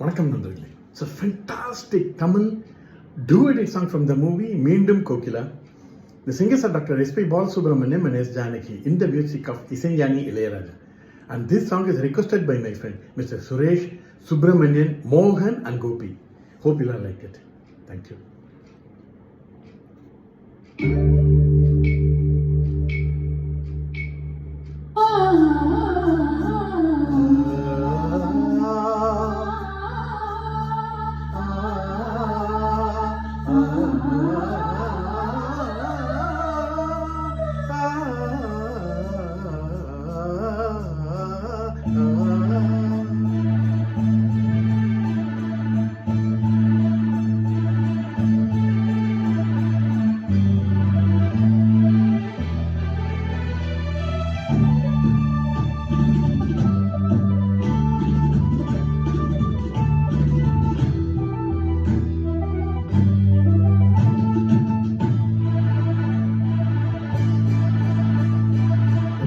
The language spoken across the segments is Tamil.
வணக்கம் நண்பர்களே. It's a fantastic Tamil duet song from the movie Meendum Kokila. The singers are Dr. S.P. Balasubramaniam and S. Janaki in the music of Isanjani Ilayaraja. And this song is requested by my friend Mr. Suresh, Subramanian, Mohan and Gopi. Hope you all like it. Thank you.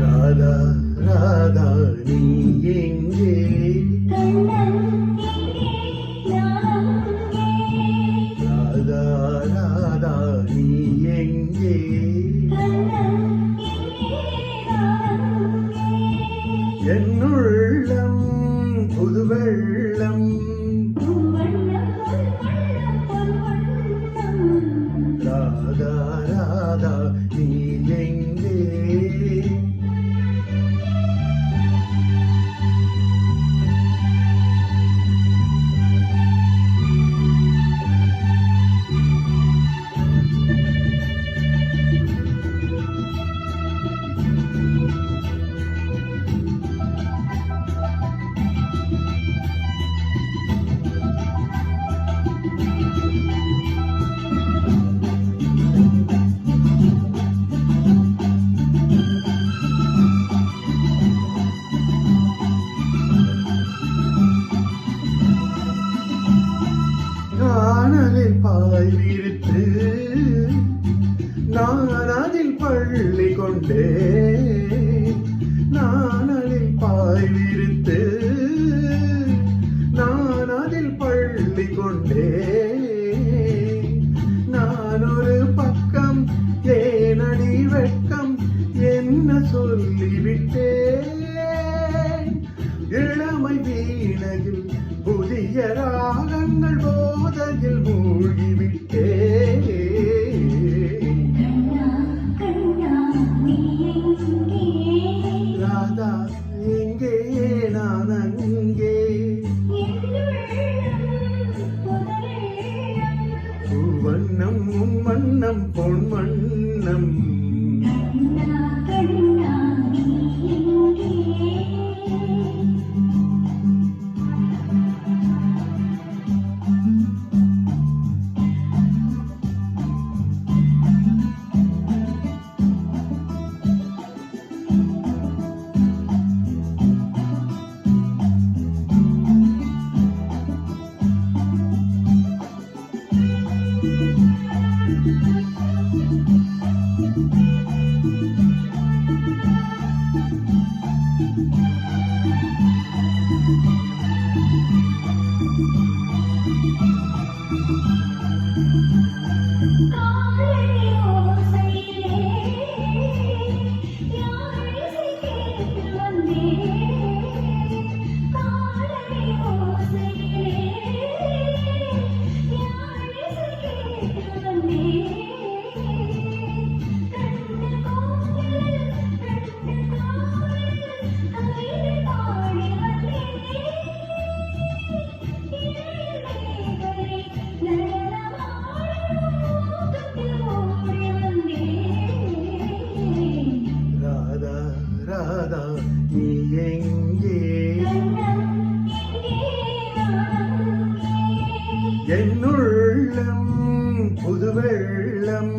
Radha Radha நீ எங்கே, ராதா ராதா நீ எங்கே, என்னுள்ளம் புது வெள்ளம், ராதா ராதா நீ எங்கே. நானலில் பாய் விரித்து நான் அதில் பள்ளி கொண்டே, நானலில் பாய் விரித்து நான் அதில் பள்ளி கொண்டே, நான் ஒரு பக்கம் ஏனடி வெட்கம் என்ன சொல்லிவிட்டேன், இளமை வீணையில் புதிய ராகங்கள் போதையில் மூழ்கிவிட்டே. ராதா எங்கே நான் அங்கே, வண்ணம் உன் வண்ணம் பொன் வண்ணம், ராதா நீ எங்கே, என்னுள்ளம் புது வெள்ளம்,